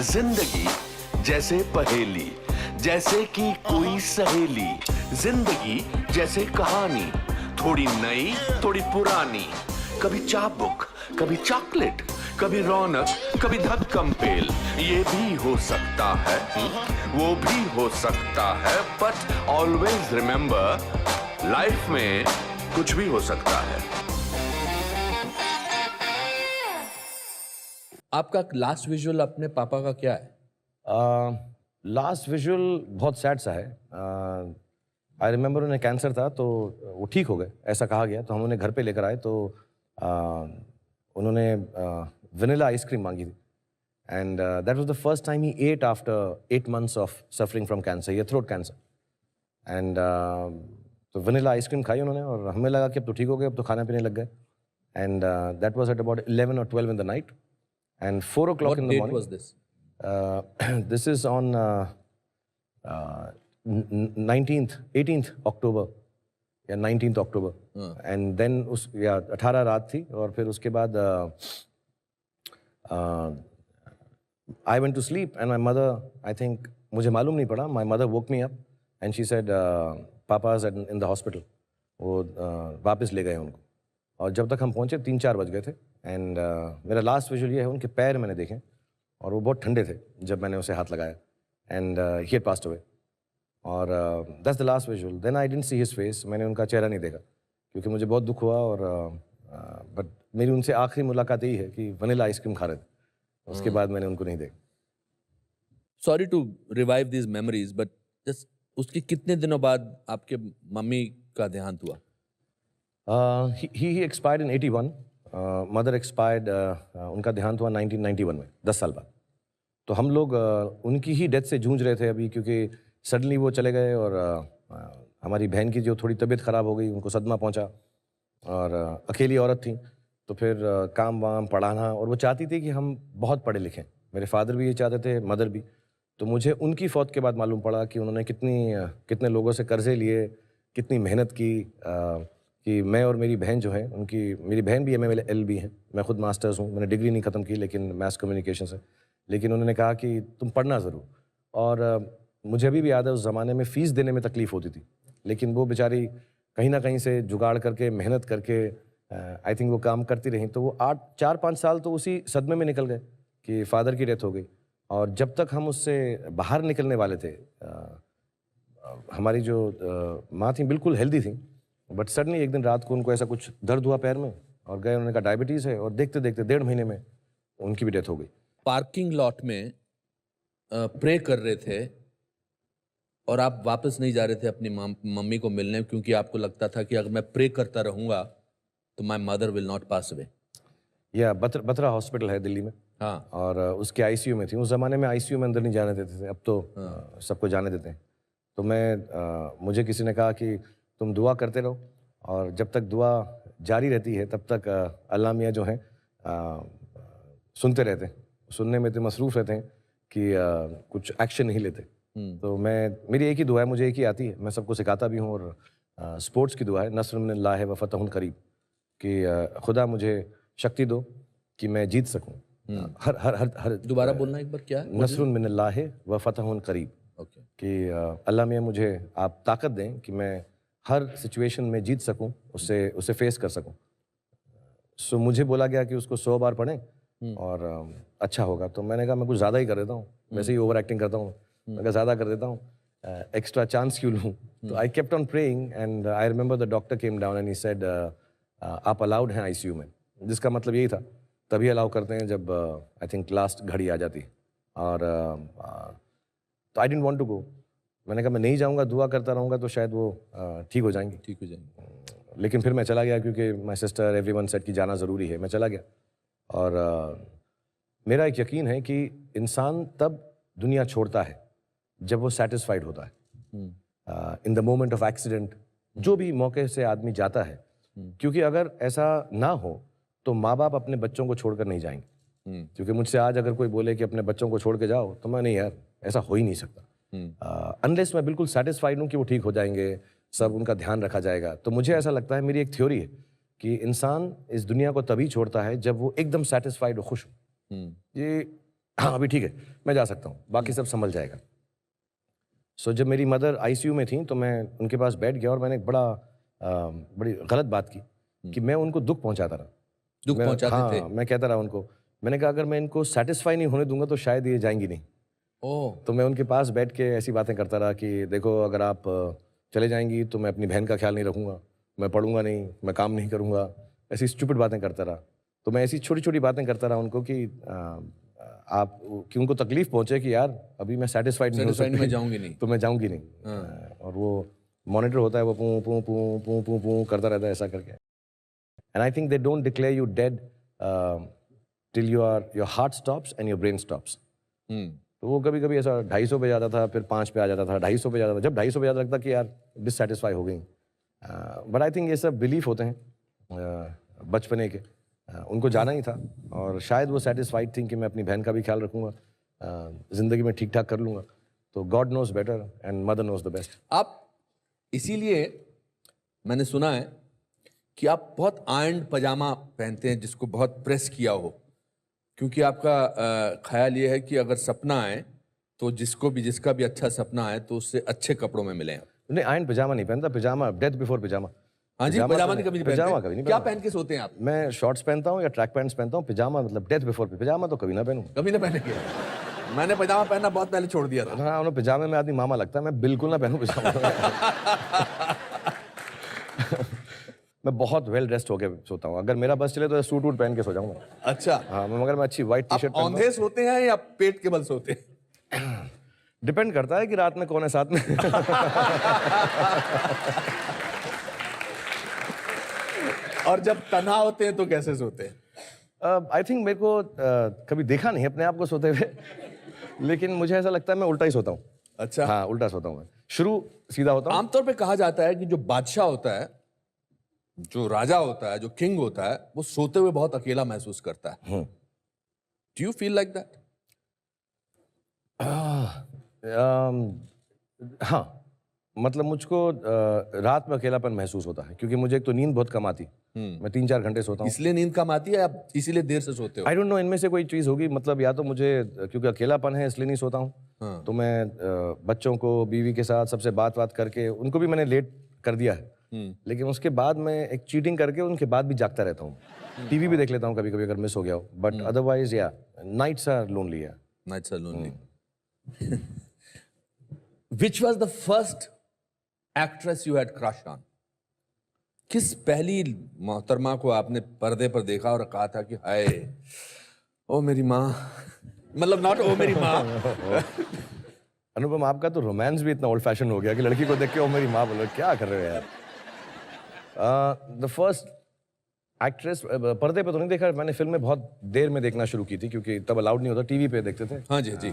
जिंदगी जैसे पहेली, जैसे कि कोई सहेली। जिंदगी जैसे कहानी, थोड़ी नई थोड़ी पुरानी। कभी चाबुक, कभी चॉकलेट, कभी रौनक, कभी धक्कम पेल। ये भी हो सकता है, वो भी हो सकता है, बट ऑलवेज रिमेंबर, लाइफ में कुछ भी हो सकता है। आपका लास्ट विजुअल अपने पापा का क्या है? लास्ट विजुअल बहुत सैड सा है। आई रिमेंबर उन्हें कैंसर था, तो वो ठीक हो गए ऐसा कहा गया। तो हम उन्हें घर पे लेकर आए, तो उन्होंने वनीला आइसक्रीम मांगी थी। And that was the first time he ate after 8 months of suffering from cancer, ये थ्रोट कैंसर। एंड तो वनीला आइसक्रीम खाई उन्होंने, और हमें लगा कि अब तो ठीक हो गए, अब तो खाना पीने लग गए। And that was at about 11 or 12 in the night. And 4 o'clock What in the date morning. was this? This is on 19th, 18th October या 19th October. And then उस या 18 रात थी, और फिर उसके बाद I went to sleep and my mother, I think मुझे मालूम नहीं पड़ा, my mother woke me up and she said Papa is in the hospital. वो वापस ले गए उनको, और जब तक हम पहुँचे 3-4 बज गए थे। एंड मेरा लास्ट विजुअल ये है, उनके पैर मैंने देखे और वो बहुत ठंडे थे जब मैंने उसे हाथ लगाया। And he had passed away, और that's the last visual. Then I didn't see his face, मैंने उनका चेहरा नहीं देखा क्योंकि मुझे बहुत दुख हुआ। और बट मेरी उनसे आखिरी मुलाकात यही है कि वनीला आइसक्रीम खा रहे थे। उसके बाद मैंने उनको नहीं देखा। Sorry to revive these memories, but just उसके कितने दिनों बाद आपके मम्मी का देहांत हुआ? ही एक्सपायर्ड इन 81। मदर एक्सपायर्ड, उनका देहांत हुआ 1991 में, 10 साल बाद। तो हम लोग उनकी ही डेथ से जूझ रहे थे अभी, क्योंकि सडनली वो चले गए। और हमारी बहन की जो थोड़ी तबीयत ख़राब हो गई, उनको सदमा पहुंचा, और अकेली औरत थी, तो फिर काम वाम पढ़ाना। और वो चाहती थी कि हम बहुत पढ़े लिखें, मेरे फादर भी ये चाहते थे, मदर भी। तो मुझे उनकी फौत के बाद मालूम पड़ा कि उन्होंने कितने लोगों से कर्जे लिए, कितनी मेहनत की, कि मैं और मेरी बहन जो है, मेरी बहन भी MLLB है, मैं खुद मास्टर्स हूँ, मैंने डिग्री नहीं ख़त्म की लेकिन मैस कम्युनिकेशन से। लेकिन उन्होंने कहा कि तुम पढ़ना ज़रूर। और मुझे अभी भी याद है, उस ज़माने में फ़ीस देने में तकलीफ़ होती थी, लेकिन वो बेचारी कहीं ना कहीं से जुगाड़ करके, मेहनत करके, आई थिंक वो काम करती रहीं। तो वो 4-5 साल तो उसी सदमे में निकल गए कि फ़ादर की डेथ हो गई। और जब तक हम उससे बाहर निकलने वाले थे, हमारी जो माँ थी बिल्कुल हेल्दी थी, बट सडनली एक दिन रात को उनको ऐसा कुछ दर्द हुआ पैर में, और गए, उन्होंने कहा डायबिटीज़ है, और देखते देखते 1.5 महीने में उनकी भी डेथ हो गई। पार्किंग लॉट में प्रे कर रहे थे और आप वापस नहीं जा रहे थे अपनी मम्मी को मिलने, क्योंकि आपको लगता था कि अगर मैं प्रे करता रहूँगा तो my mother will not pass away. या बत्रा हॉस्पिटल है दिल्ली में, हाँ, और उसके ICU में थी। उस ज़माने में ICU में अंदर नहीं जाने देते थे, अब तो सबको जाने देते हैं। तो मुझे किसी ने कहा कि तुम दुआ करते रहो, और जब तक दुआ जारी रहती है तब तक अल्लाह मियाँ जो हैं सुनते रहते हैं, सुनने में तो मसरूफ़ रहते हैं कि कुछ एक्शन नहीं लेते। तो मेरी एक ही दुआ है, मुझे एक ही आती है, मैं सबको सिखाता भी हूँ। और स्पोर्ट्स की दुआ है, नस्र मिनल्लाह व फतहुन करीब, कि खुदा मुझे शक्ति दो कि मैं जीत सकूँ। हर दोबारा बोलना एक बार, क्या? नस्रुन मिनल्लाह व फतहुन करीब, ओके। कि अल्लाह मियाँ मुझे आप ताकत दें कि मैं हर सिचुएशन में जीत सकूं, उसे फेस कर सकूं। सो मुझे बोला गया कि उसको 100 बार पढ़ें और अच्छा होगा। तो मैंने कहा मैं कुछ ज़्यादा ही कर देता हूँ, वैसे ही ओवर एक्टिंग करता हूँ, मैं कहा ज़्यादा कर देता हूँ, एक्स्ट्रा चांस क्यों लूँ। तो I kept on praying, and I remember the doctor came down and he said आप अलाउड हैं ICU में, जिसका मतलब यही था, तभी अलाउ करते हैं जब आई थिंक लास्ट घड़ी आ जाती। और तो I didn't want to go, मैंने कहा मैं नहीं जाऊंगा, दुआ करता रहूंगा तो शायद वो ठीक हो जाएंगे। लेकिन फिर मैं चला गया, क्योंकि माय सिस्टर एवरीवन सेड कि जाना ज़रूरी है। मैं चला गया, और मेरा एक यकीन है कि इंसान तब दुनिया छोड़ता है जब वो सेटिस्फाइड होता है। In the moment of accident, जो भी मौके से आदमी जाता है, क्योंकि अगर ऐसा ना हो तो माँ बाप अपने बच्चों को छोड़कर नहीं जाएंगे। क्योंकि मुझसे आज अगर कोई बोले कि अपने बच्चों को छोड़ के जाओ, तो मैं नहीं यार, ऐसा हो ही नहीं सकता। अनलेस मैं बिल्कुल सेटिस्फाइड हूँ कि वो ठीक हो जाएंगे, सब उनका ध्यान रखा जाएगा। तो मुझे ऐसा लगता है, मेरी एक थ्योरी है कि इंसान इस दुनिया को तभी छोड़ता है जब वो एकदम सेटिस्फाइड और खुश हो। ये हाँ अभी ठीक है, मैं जा सकता हूँ, बाकी सब संभल जाएगा। सो जब मेरी मदर आईसीयू में थी तो मैं उनके पास बैठ गया और मैंने एक बड़ी गलत बात की कि मैं उनको दुख पहुंचाता रहा। दुख पहुंचाते थे? हाँ, मैं कहता रहा उनको, मैंने कहा अगर मैं इनको सेटिस्फाई नहीं होने दूंगा तो शायद ये जाएंगी नहीं। ओह, तो मैं उनके पास बैठ के ऐसी बातें करता रहा कि देखो अगर आप चले जाएंगी तो मैं अपनी बहन का ख्याल नहीं रखूंगा, मैं पढ़ूंगा नहीं, मैं काम नहीं करूंगा, ऐसी स्टूपिड बातें करता रहा। तो मैं ऐसी छोटी छोटी बातें करता रहा उनको कि आप कि उनको तकलीफ पहुंचे कि यार अभी मैं सेटिस्फाइड नहीं हो Satisfied सकती, मैं जाऊंगी नहीं। तो मैं जाऊंगी नहीं। और वो मॉनिटर होता है, वो पू पू पू पू पू पू करता रहता है ऐसा करके। And I think they don't declare you dead till your heart stops and your brain stops. तो वो कभी कभी ऐसा 250 पे जाता था, फिर 5 पे आ जाता था, 250 पे जाता था। जब 250 पे जाता लगता कि यार डिससेटिस्फाई हो गई। बट आई थिंक ये सब बिलीफ होते हैं बचपने के। उनको जाना ही था और शायद वो सेटिस्फाइड थी कि मैं अपनी बहन का भी ख्याल रखूंगा, ज़िंदगी में ठीक ठाक कर लूँगा। तो God knows better and mother knows the best. आप इसीलिए मैंने सुना है कि आप बहुत आयरन पजामा पहनते हैं जिसको बहुत प्रेस किया हो, क्योंकि आपका ख्याल ये है कि अगर सपना आए तो जिसका भी अच्छा सपना आए तो उससे अच्छे कपड़ों में मिले। नहीं, आयन पजामा नहीं पहनता, पजामा डेथ बिफोर पजामा। हाँ जी, पजामा नहीं कभी नहीं पजामा पहनते? कभी नहीं क्या पहनता। पहन के सोते हैं आप? मैं शॉर्ट्स पहनता हूँ या ट्रैक पैंट्स पहनता हूँ। पजामा मतलब डेथ बिफोर, पजामा तो कभी ना पहनूँ। कभी ना पहनेंगे? मैंने पजामा पहनना बहुत पहले छोड़ दिया था। हाँ, उन्हें पजामे में आदमी मामा लगता है, मैं बिल्कुल ना पहनूं पजामा। मैं बहुत वेल ड्रेस्ड होके सोता हूँ। अगर मेरा बस चले तो सूट वूट पहन के सो जाऊंगा। अच्छा, हाँ, मगर मैं अच्छी व्हाइट टी शर्ट आप औंधे सोते हैं या पेट के बल सोते हैं? डिपेंड करता है कि रात में कौन है साथ में। और जब तन्हा होते हैं तो कैसे सोते हैं? आई थिंक मेरे को कभी देखा नहीं अपने आप को सोते हुए, लेकिन मुझे ऐसा लगता है मैं उल्टा ही सोता हूँ। अच्छा, हाँ, उल्टा सोता हूँ मैं। शुरू सीधा होता हूँ। आमतौर पे कहा जाता है कि जो बादशाह होता है, जो राजा होता है, जो किंग होता है, वो सोते हुए बहुत अकेला महसूस करता है। Do you feel like that? हाँ, मतलब मुझको रात में अकेलापन महसूस होता है क्योंकि मुझे एक तो नींद बहुत कम आती। मैं 3-4 घंटे सोता हूँ। इसलिए नींद कम आती है या इसीलिए देर से सोते हो? आई डोंट नो, इनमें से कोई चीज़ होगी। मतलब या तो मुझे क्योंकि अकेलापन है इसलिए नहीं सोता हूँ। हाँ। तो मैं बच्चों को, बीवी के साथ सबसे बात करके उनको भी मैंने लेट कर दिया है। लेकिन उसके बाद मैं एक चीटिंग करके उनके बाद भी जागता रहता हूँ। टीवी भी देख लेता हूँ कभी कभी अगर मिस हो गया हो। बट अदरवाइज या नाइट्स आर लोनली। या Nights are lonely. Which was the first actress you had crush on? किस पहली मोहतरमा को आपने पर्दे पर देखा और कहा था कि हाय ओ मेरी माँ, मतलब नॉट ओ मेरी माँ। अनुपम, आपका तो रोमांस भी इतना ओल्ड फैशन हो गया कि लड़की को देख के ओ मेरी माँ बोलो, क्या कर रहे हो यार। द फर्स्ट एक्ट्रेस पर्दे पे तो नहीं देखा मैंने, फिल्म में बहुत देर में देखना शुरू की थी क्योंकि तब अलाउड नहीं होता, टीवी पे देखते थे। हाँ जी जी।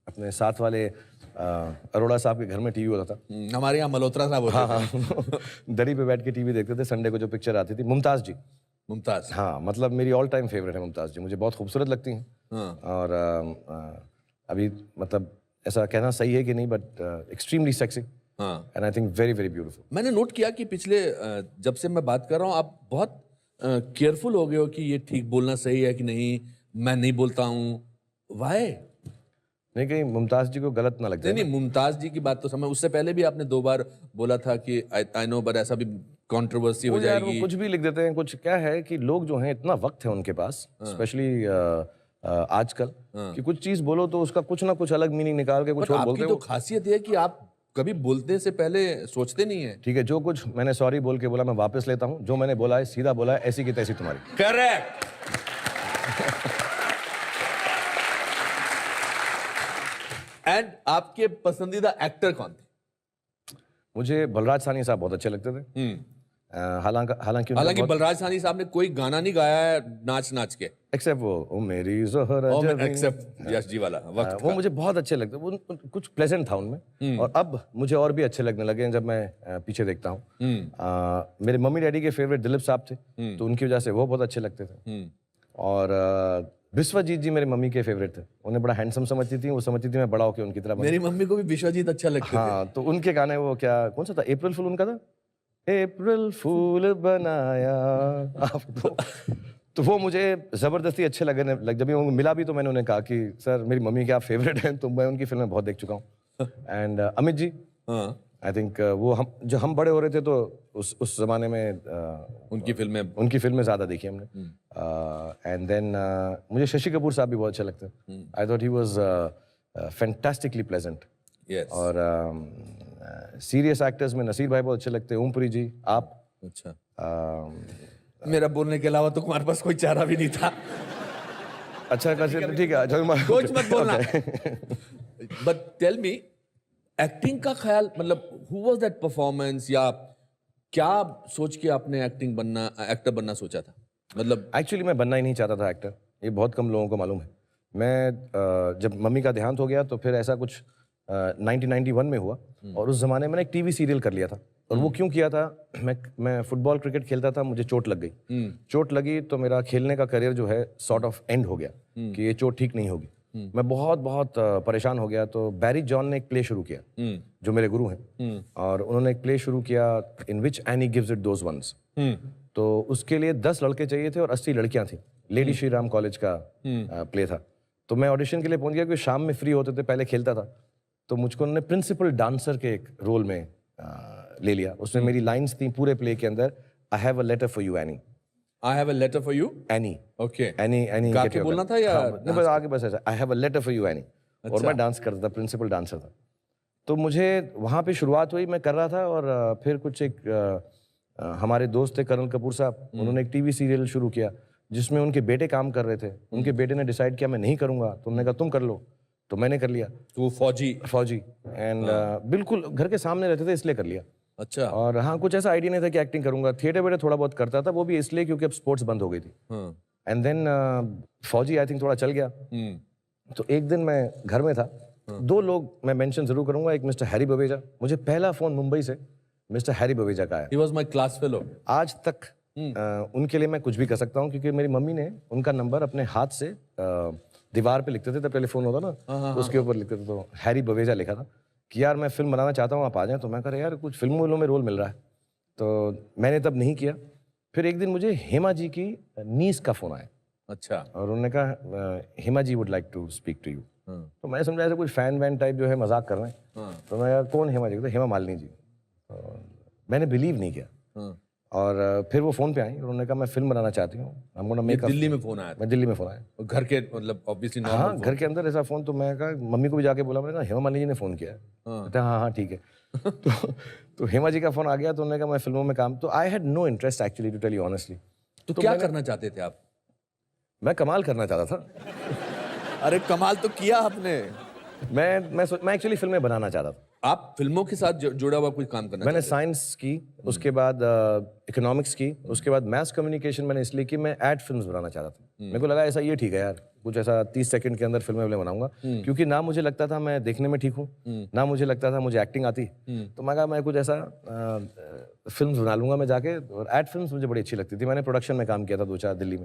अपने साथ वाले अरोड़ा साहब के घर में टीवी होता था। हमारे यहाँ मल्होत्रा साहब होते थे। हाँ, दरी पे बैठ के टीवी देखते थे। संडे को जो पिक्चर आती थी, मुमताज जी। मुमताज, हाँ, मतलब मेरी ऑल टाइम फेवरेट है मुमताज जी। मुझे बहुत खूबसूरत लगती हैं। हाँ। और अभी मतलब ऐसा कहना सही है कि नहीं, बट एक्सट्रीमली सेक्सी हाँ। And I think very very beautiful. मैंने नोट किया कि पिछले जब से मैं बात कर रहा हूँ आप बहुत केयरफुल हो गए हो कि ये ठीक बोलना सही है कि नहीं, मैं नहीं बोलता हूँ। वाई? नहीं, कहीं मुमताज जी को गलत ना लग जाए। नहीं, मुमताज जी की बात तो समझ, उससे पहले भी आपने 2 बार बोला था कि आई नो, बट ऐसा भी कंट्रोवर्सी हो वो यार, जाएगी। वो कुछ भी लिख देते हैं। कुछ क्या है कि लोग जो हैं, इतना वक्त है उनके पास, स्पेशली आजकल, कि कुछ चीज बोलो तो उसका कुछ ना कुछ अलग मीनिंग निकाल के कुछ बट और बोलते आपकी हैं। तो खासियत है कि आप कभी बोलने से पहले सोचते नहीं है। ठीक है, जो कुछ मैंने सॉरी बोल के बोला मैं वापस लेता हूँ। जो मैंने बोला है सीधा बोला है, ऐसी की तैसी तुम्हारी। करेक्ट। एंड आपके पसंदीदा एक्टर कौन थे? मुझे बलराज साहनी साहब बहुत अच्छे लगते थे। हालांकि हालांकि बलराज साहनी साहब ने कोई गाना नहीं गाया है नाच नाच के, एक्सेप्ट वो ओ मेरी जोहरा जबीं। एक्सेप्ट यश जी वाला वक्त वो मुझे बहुत अच्छे लगते। वो कुछ प्लेजेंट था उनमें। और अब मुझे और भी अच्छे लगने लगे हैं जब मैं पीछे देखता हूँ। मेरे मम्मी डैडी के फेवरेट दिलीप साहब थे, तो उनकी वजह से वो बहुत अच्छे लगते थे। और विश्वजीत जी मेरे मम्मी के फेवरेट थे। उन्हें बड़ा हैंडसम समझती थी, वो समझती थी मैं बड़ा होकर उनकी तरह बनूं। मेरी मम्मी को भी विश्वजीत अच्छा लगते थे। हाँ, तो उनके गाने, वो क्या, कौन सा था, अप्रैल फूल उनका था, अप्रैल फूल बनाया आपको। तो वो मुझे ज़बरदस्ती अच्छे लगने लग, जब वो मिला भी तो मैंने उन्हें कहा कि सर मेरी मम्मी के आप फेवरेट हैं, तो मैं उनकी फिल्में बहुत देख चुका हूँ। एंड अमित जी, हाँ, आई थिंक वो हम बड़े हो रहे थे तो उस जमाने में उनकी फिल्में ज़्यादा देखी हमने। एंड देन मुझे शशि कपूर साहब भी बहुत अच्छे लगते हैं। I thought he was fantastically pleasant. Yes. और सीरियस एक्टर्स में नसीर भाई बहुत अच्छे लगते हैं, ओमपुरी जी, आप। अच्छा, अ, मेरा बोलने के अलावा तो तुम्हारे पास कोई चारा भी नहीं था। अच्छा ठीक है, कुछ मत बोलना। बट टेल मी, एक्टिंग का ख्याल, मतलब हु वाज दैट परफॉर्मेंस, या क्या सोच के आपने एक्टर बनना सोचा था? मतलब एक्चुअली मैं बनना ही नहीं चाहता था एक्टर, ये बहुत कम लोगों को मालूम है। मैं जब मम्मी का देहांत हो गया तो फिर ऐसा कुछ 1991 में हुआ, और उस जमाने में मैंने एक टीवी सीरियल कर लिया था। और वो क्यों किया था, मैं फुटबॉल क्रिकेट खेलता था, मुझे चोट लग गई। चोट लगी तो मेरा खेलने का करियर जो है सॉर्ट ऑफ एंड हो गया कि ये चोट ठीक नहीं होगी। मैं बहुत बहुत परेशान हो गया। तो बैरी जॉन ने एक प्ले शुरू किया, जो मेरे गुरु हैं, और उन्होंने एक प्ले शुरू किया, in which Annie gives it those ones. तो उसके लिए 10 लड़के चाहिए थे और 80 लड़कियां थी। लेडी श्री राम कॉलेज का प्ले था। तो मैं ऑडिशन के लिए पहुंच गया, क्योंकि शाम में फ्री होते थे, पहले खेलता था। तो मुझको उन्होंने प्रिंसिपल डांसर के एक रोल में ले लिया। उसमें मेरी लाइंस थी पूरे प्ले के अंदर, I have a letter for you Annie. I have a letter for you. Annie, okay. Annie गा के बोलना था या नहीं, बस आगे बस ऐसा, I have a letter for you Annie. और मैं डांस करता था, प्रिंसिपल डांसर था। तो मुझे वहाँ पे शुरुआत हुई, मैं कर रहा था। और फिर कुछ हमारे दोस्त थे कर्नल कपूर साहब, उन्होंने एक टीवी सीरियल शुरू किया जिसमें उनके बेटे काम कर रहे थे। उनके बेटे ने डिसाइड किया मैं नहीं करूँगा, तो उन्होंने कहा तुम कर लो, तो मैंने कर लिया। तो वो फौजी। एंड बिल्कुल घर के सामने रहते थे, इसलिए कर लिया। अच्छा। और हाँ, कुछ ऐसा आइडिया नहीं था कि एक्टिंग करूंगा। थिएटर वेटर थोड़ा बहुत करता था, वो भी इसलिए क्योंकि अब स्पोर्ट्स बंद हो गई थी। एंड देन फौजी आई थिंक थोड़ा चल गया। तो एक दिन मैं घर में था, 2 लोग मैं मेंशन जरूर करूंगा। एक मिस्टर हैरी बवेजा, मुझे पहला फोन मुंबई से मिस्टर हैरी बवेजा का आया। He was my class fellow. आज तक उनके लिए मैं कुछ भी कर सकता हूँ, क्योंकि मेरी मम्मी ने उनका नंबर अपने हाथ से दीवार पे लिखते थे, तब टेलीफोन होता ना, तो उसके ऊपर लिखते थे। तो हैरी बवेजा लिखा था कि यार मैं फिल्म बनाना चाहता हूँ, आप आ जाएं। तो मैं कह रहा यार कुछ फिल्मों में रोल मिल रहा है, तो मैंने तब नहीं किया। फिर एक दिन मुझे हेमा जी की नीस का फोन आया। अच्छा। और उन्होंने कहा Hema ji would like to speak to you. तो मैंने समझा ऐसा कुछ फैन वैन टाइप जो है, मजाक कर रहे हैं। तो मैं कहा कौन हेमा जी? तो हेमा मालिनी जी। तो मैंने बिलीव नहीं किया। और फिर वो फोन पे आई, उन्होंने कहा मैं फिल्म बनाना चाहती हूँ। दिल्ली में फोन आया था? मैं दिल्ली में फोन आया। और घर के, मतलब ऑब्वियसली नॉर्मल। हाँ, घर के अंदर ऐसा फोन। तो मैं कहा, मम्मी को भी जाके बोला, मैंने कहा हेमा मालिनी जी ने फोन किया है। कहते हाँ हाँ ठीक है। तो हेमा जी का फोन आ गया। तो उन्होंने कहा मैं फिल्मों में काम, तो I had no interest actually, to tell you honestly. तो क्या करना चाहते थे आप? मैं कमाल करना चाहता था। अरे कमाल तो किया आपने। मैं एक्चुअली फिल्में बनाना चाहता था। आप फिल्मों के साथ जुड़ा हुआ कोई काम करना मैंने चाहते साइंस की, उसके बाद इकोनॉमिक्स की, उसके बाद मैथ्स कम्युनिकेशन मैंने इसलिए कि मैं एड फिल्म्स बनाना चाहता था। मेरे को लगा ऐसा ये ठीक है यार, कुछ ऐसा 30 सेकंड के अंदर फिल्में बनाऊंगा, क्योंकि ना मुझे लगता था मैं देखने में ठीक हूँ, ना मुझे लगता था मुझे एक्टिंग आती। तो मैं कहा मैं कुछ ऐसा फिल्म्स बना लूंगा मैं जाके। और एड फिल्म्स मुझे बड़ी अच्छी लगती थी। मैंने प्रोडक्शन में काम किया था 2-4 दिल्ली में।